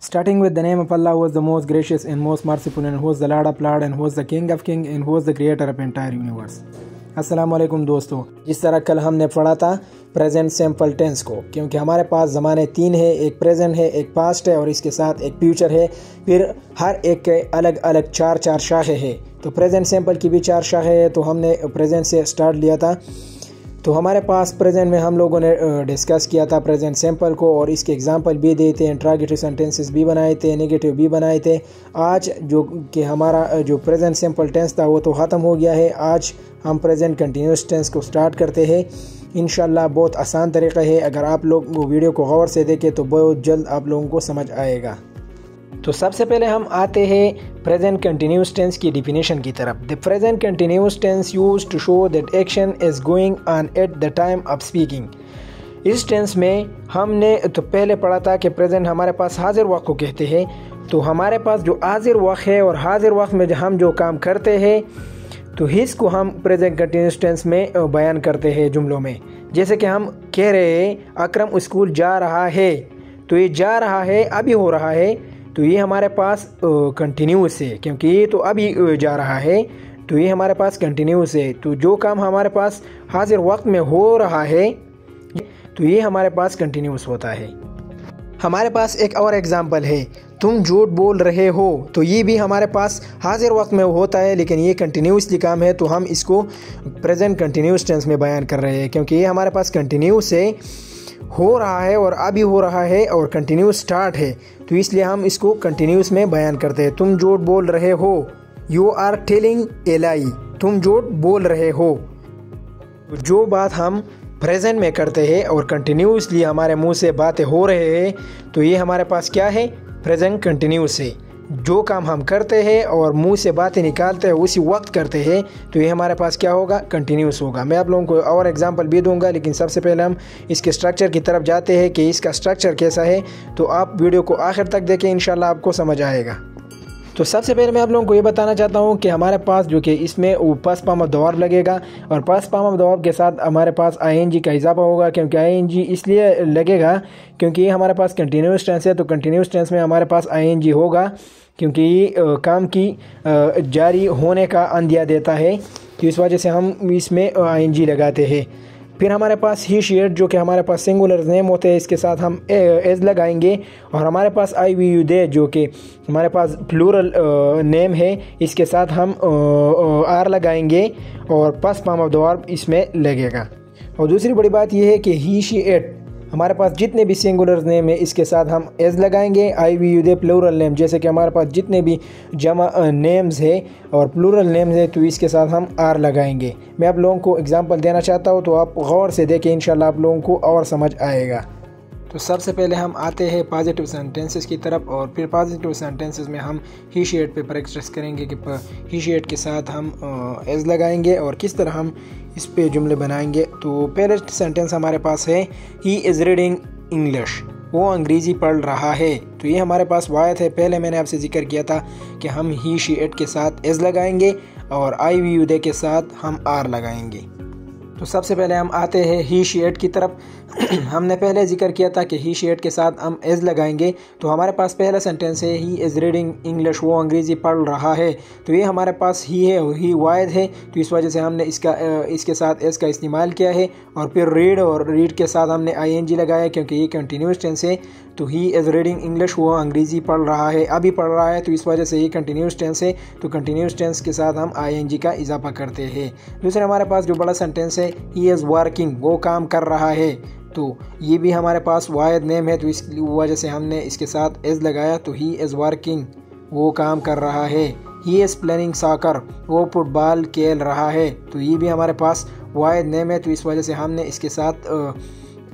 Starting with the name of Allah, who is the most gracious and most merciful, and who is the Lord of Lords, and who is the King of Kings, and who is the creator of entire universe. अस्सलाम वालेकुम दोस्तों, जिस तरह कल हमने पढ़ा था present simple tense को, क्योंकि हमारे पास ज़माने तीन है, एक प्रेजेंट है, एक पास्ट है और इसके साथ एक फ्यूचर है। फिर हर एक के अलग अलग चार शाखें हैं। तो प्रेजेंट सिंपल की भी चार शाखें हैं। तो हमने प्रेजेंट से स्टार्ट लिया था। तो हमारे पास प्रेजेंट में हम लोगों ने डिस्कस किया था प्रेजेंट सिंपल को, और इसके एग्जांपल भी दिए थे, इंट्रोगेटिव सेंटेंसेस भी बनाए थे, नेगेटिव भी बनाए थे। आज जो कि हमारा जो प्रेजेंट सिंपल टेंस था वो तो ख़त्म हो गया है। आज हम प्रेजेंट कंटिन्यूस टेंस को स्टार्ट करते हैं। इंशाल्लाह बहुत आसान तरीका है। अगर आप लोग वो वीडियो को गौर से देखें तो बहुत जल्द आप लोगों को समझ आएगा। तो सबसे पहले हम आते हैं प्रेजेंट कंटिन्यूस टेंस की डिफिनेशन की तरफ। The present continuous tense used to show that action is going on at the time of speaking. इस टेंस में हमने तो पहले पढ़ा था कि प्रेजेंट हमारे पास हाजिर वक्त को कहते हैं। तो हमारे पास जो हाजिर वक्त है और हाजिर वक्त में हम जो काम करते हैं तो इसको हम प्रेजेंट कंटिन्यूस टेंस में बयान करते हैं जुमलों में। जैसे कि हम कह रहे हैं अकरम स्कूल जा रहा है, तो ये जा रहा है अभी हो रहा है, तो ये हमारे पास कंटिन्यूस है, क्योंकि ये तो अभी जा रहा है, तो ये हमारे पास कंटिन्यूस है। तो जो काम हमारे पास हाजिर वक्त में हो रहा है तो ये हमारे पास कंटिन्यूस होता है। हमारे पास एक और एग्जांपल है, तुम झूठ बोल रहे हो, तो ये भी हमारे पास हाजिर वक्त में होता है, लेकिन ये कंटिन्यूसली काम है, तो हम इसको प्रेजेंट कंटिन्यूस टेंस में बयान कर रहे हैं, क्योंकि ये हमारे पास कंटिन्यूस है, हो रहा है और अभी हो रहा है और कंटिन्यूस स्टार्ट है, तो इसलिए हम इसको कंटिन्यूस में बयान करते हैं। तुम झूठ बोल रहे हो, यू आर टेलिंग ए लाई, तुम झूठ बोल रहे हो। जो बात हम प्रेजेंट में करते हैं और कंटिन्यूसली हमारे मुंह से बातें हो रहे हैं, तो ये हमारे पास क्या है, प्रेजेंट कंटिन्यूस है। जो काम हम करते हैं और मुंह से बातें निकालते हैं उसी वक्त करते हैं, तो ये हमारे पास क्या होगा, कंटिन्यूस होगा। मैं आप लोगों को और एग्जांपल भी दूंगा, लेकिन सबसे पहले हम इसके स्ट्रक्चर की तरफ जाते हैं कि इसका स्ट्रक्चर कैसा है। तो आप वीडियो को आखिर तक देखें, इंशाल्लाह आपको समझ आएगा। तो सबसे पहले मैं आप लोगों को ये बताना चाहता हूँ कि हमारे पास जो कि इसमें वो first form of the verb लगेगा, और first form of the verb के साथ हमारे पास आईएनजी का इजाफा होगा। क्योंकि आईएनजी इसलिए लगेगा क्योंकि ये हमारे पास कंटिन्यूस टेंस है, तो कंटिन्यूस टेंस में हमारे पास आईएनजी होगा, क्योंकि ये काम की जारी होने का अंदिया देता है, तो इस वजह से हम इसमें आईएनजी लगाते हैं। फिर हमारे पास ही शी इट, जो कि हमारे पास सिंगुलर नेम होते हैं, इसके साथ हम एज लगाएंगे। और हमारे पास आई वी यू दे, जो कि हमारे पास प्लूरल नेम है, इसके साथ हम आर लगाएंगे और first form of the verb इसमें लगेगा। और दूसरी बड़ी बात यह है कि ही शी इट, हमारे पास जितने भी सिंगुलर नेम है इसके साथ हम एज लगाएंगे। I we you they plural name, जैसे कि हमारे पास जितने भी जमा नेम्स है और प्लूरल नेम्स है, तो इसके साथ हम आर लगाएंगे। मैं आप लोगों को एग्जांपल देना चाहता हूँ, तो आप गौर से देखें, इंशाल्लाह आप लोगों को और समझ आएगा। तो सबसे पहले हम आते हैं पॉजिटिव सेंटेंसेस की तरफ, और फिर पॉजिटिव सेंटेंसेस में हम ही शी इट पे प्रैक्टिस करेंगे कि ही शी इट के साथ हम एज लगाएंगे और किस तरह हम इस पे जुमले बनाएंगे। तो पहले सेंटेंस हमारे पास है, ही इज़ रीडिंग इंग्लिश, वो अंग्रेज़ी पढ़ रहा है। तो ये हमारे पास वायद है। पहले मैंने आपसे जिक्र किया था कि हम ही शी इट के साथ एज लगाएंगे और आई वी यू दे के साथ हम आर लगाएंगे। तो सबसे पहले हम आते हैं ही शी इट की तरफ। हमने पहले जिक्र किया था कि ही शी इट के साथ हम एज लगाएंगे। तो हमारे पास पहला सेंटेंस है, ही इज़ रीडिंग इंग्लिश, वो अंग्रेज़ी पढ़ रहा है। तो ये हमारे पास ही है, ही वायद है, तो इस वजह से हमने इसके साथ एज का इस्तेमाल किया है। और फिर रीड, और रीड के साथ हमने आईएनजी लगाया, क्योंकि ये कंटिन्यूस टेंस है। तो ही इज़ रीडिंग इंग्लिश, वो अंग्रेज़ी पढ़ रहा है, अभी पढ़ रहा है, तो इस वजह से ये कंटिन्यूस टेंस है। तो कंटिन्यूस टेंस के साथ हम आईएनजी का इजाफा करते हैं। दूसरा हमारे पास जो बड़ा सेंटेंस है, ही इज़ वर्किंग, वो काम कर रहा है। तो ये भी हमारे पास वाहिद नेम है, तो इस वजह से हमने इसके साथ एज लगाया। तो ही इज़ वर्किंग, वो काम कर रहा है। ही इज़ प्लेइंग सॉकर, वो फुटबॉल खेल रहा है। तो ये भी हमारे पास वाहिद नेम है, तो इस वजह से हमने इसके साथ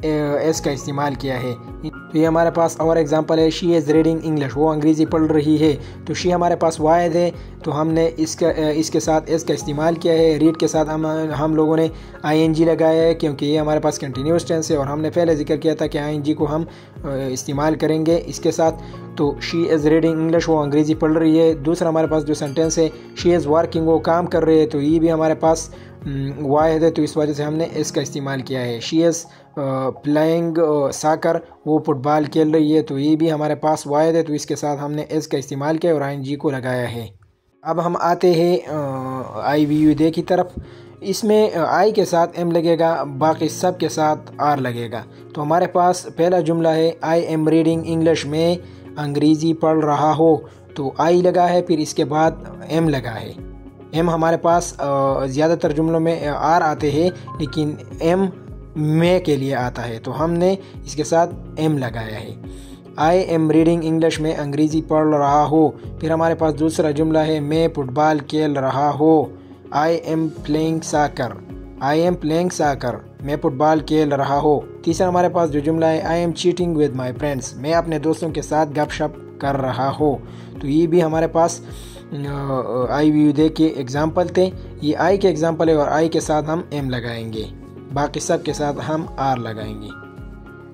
एस का इस्तेमाल किया है। तो ये हमारे पास और एग्जांपल है, शी इज़ रीडिंग इंग्लिश, वो अंग्रेज़ी पढ़ रही है। तो शी हमारे पास वाहिद है, तो हमने इसके साथ एस का इस्तेमाल किया है। रीड के साथ हम लोगों ने आईएनजी लगाया है, क्योंकि ये हमारे पास कंटिन्यूस टेंस है, और हमने पहले जिक्र किया था कि आईएनजी को हम इस्तेमाल करेंगे इसके साथ। तो शी इज़ रीडिंग इंग्लिश, वो अंग्रेज़ी पढ़ रही है। दूसरा हमारे पास जो सेंटेंस है, शी इज़ वर्किंग, वो काम कर रही है। तो ये भी हमारे पास वाहिद है, तो इस वजह से हमने एस का इस्तेमाल किया है। शी इज़ प्लेइंग साकर, वो फुटबॉल खेल रही है, तो ये भी हमारे पास वाहिद है, तो इसके साथ हमने एस का इस्तेमाल किया और ING को लगाया है। अब हम आते हैं IVUD की तरफ। इसमें आई के साथ एम लगेगा, बाकी सब के साथ आर लगेगा। तो हमारे पास पहला जुमला है आई एम रीडिंग इंग्लिश, में अंग्रेज़ी पढ़ रहा हो, तो आई लगा है, फिर इसके बाद एम लगा है। एम हमारे पास ज़्यादातर जुमलों में आर आते हैं, लेकिन एम में के लिए आता है, तो हमने इसके साथ एम लगाया है। आई एम रीडिंग इंग्लिश, में अंग्रेज़ी पढ़ रहा हो। फिर हमारे पास दूसरा जुमला है मैं फुटबॉल खेल रहा हो, आई एम प्लेइंग साकर, आई एम प्लेइंग साकर, मैं फुटबॉल खेल रहा हो। तीसरा हमारे पास जो जुमला है I am cheating with my friends, मैं अपने दोस्तों के साथ गपशप कर रहा हो। तो ये भी हमारे पास IVUD के एग्जाम्पल थे। ये आई के एग्जाम्पल है और आई के साथ हम एम लगाएंगे, बाकी सब के साथ हम आर लगाएंगे।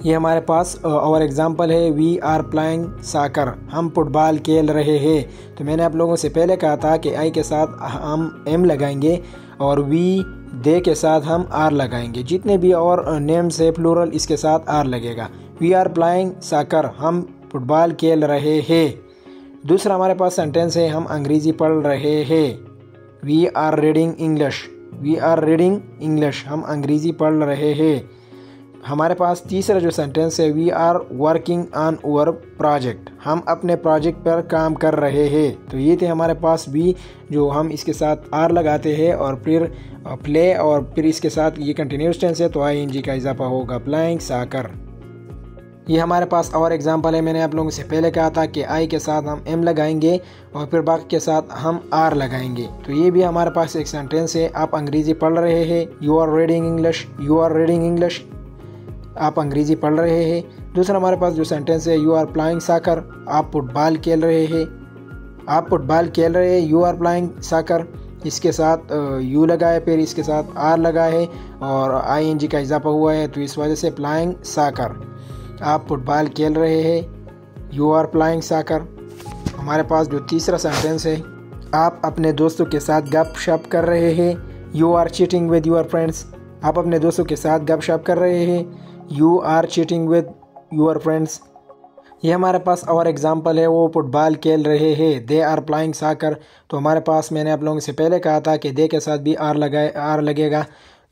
ये हमारे पास और एग्जाम्पल है वी आर प्लेइंग साकर, हम फुटबॉल खेल रहे हैं। तो मैंने आप लोगों से पहले कहा था कि आई के साथ हम एम लगाएंगे और वी दे के साथ हम आर लगाएंगे। जितने भी और नेम्स है प्लूरल, इसके साथ आर लगेगा। वी आर प्लेइंग साकर, हम फुटबॉल खेल रहे हैं। दूसरा हमारे पास सेंटेंस है हम अंग्रेज़ी पढ़ रहे हैं, we are reading English, we are reading English, हम अंग्रेज़ी पढ़ रहे हैं। हमारे पास तीसरा जो सेंटेंस है we are working on our project, हम अपने प्रोजेक्ट पर काम कर रहे हैं। तो ये थे हमारे पास वी, जो हम इसके साथ आर लगाते हैं और फिर प्ले, और फिर इसके साथ ये कंटिन्यूस टेंस है, तो ING का इजाफा होगा, प्लेइंग साकर। ये हमारे पास और एग्जांपल है। मैंने आप लोगों से पहले कहा था कि आई के साथ हम एम लगाएंगे और फिर बाकी के साथ हम आर लगाएंगे। तो ये भी हमारे पास एक सेंटेंस है, आप अंग्रेज़ी पढ़ रहे हैं, you are reading English, you are reading English, आप अंग्रेज़ी पढ़ रहे हैं। दूसरा हमारे पास जो सेंटेंस है यू आर प्लेइंग साकर, आप फुटबॉल खेल रहे हैं, आप फुटबॉल खेल रहे हैं, यू आर प्लेइंग साकर, इसके साथ यू लगा है, फिर इसके साथ आर लगा है और ING का इजाफा हुआ है, तो इस वजह से प्लेइंग साकर, आप फुटबॉल खेल रहे हैं, यू आर प्लेइंग साकर। हमारे पास जो तीसरा सेंटेंस है आप अपने दोस्तों के साथ गपशप कर रहे हैं, you are cheating with your friends, आप अपने दोस्तों के साथ गपशप कर रहे हैं, you are cheating with your friends. ये हमारे पास और एग्जांपल है, वो फुटबॉल खेल रहे हैं, दे आर प्लेइंग साकर। तो हमारे पास मैंने आप लोगों से पहले कहा था कि दे के साथ भी आर लगेगा,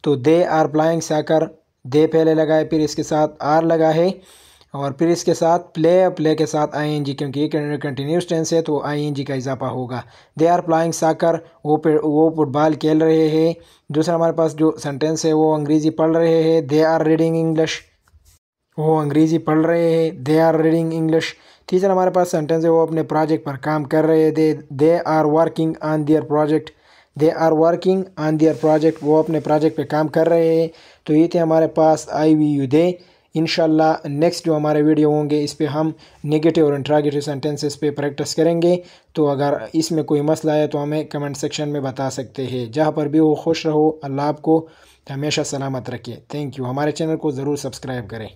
तो दे आर प्लेइंग साकर, दे पहले लगाए, फिर इसके साथ आर लगा है और फिर इसके साथ प्ले के साथ ING, क्योंकि ये कंटिन्यूस टेंस है, तो ING का इजाफा होगा। दे आर प्लेइंग साकर, वो फुटबॉल खेल रहे हैं। दूसरा हमारे पास जो सेंटेंस है वो अंग्रेज़ी पढ़ रहे हैं, दे आर रीडिंग इंग्लिश, वो अंग्रेज़ी पढ़ रहे हैं, दे आर रीडिंग इंग्लिश। तीसरा हमारे पास सेंटेंस है वो अपने प्रोजेक्ट पर काम कर रहे हैं, they are working on their project, they are working on their project, वो अपने प्रोजेक्ट पे काम कर रहे हैं। तो ये थे हमारे पास IVUD। इंशाल्लाह नेक्स्ट जो हमारे वीडियो होंगे इस पे हम नेगेटिव और इंट्रोगेटिव सेंटेंसेस पे प्रैक्टिस करेंगे। तो अगर इसमें कोई मसला है तो हमें कमेंट सेक्शन में बता सकते हैं। जहाँ पर भी हो खुश रहो, अल्लाह आपको हमेशा सलामत रखे। Thank you. हमारे चैनल को ज़रूर सब्सक्राइब करें।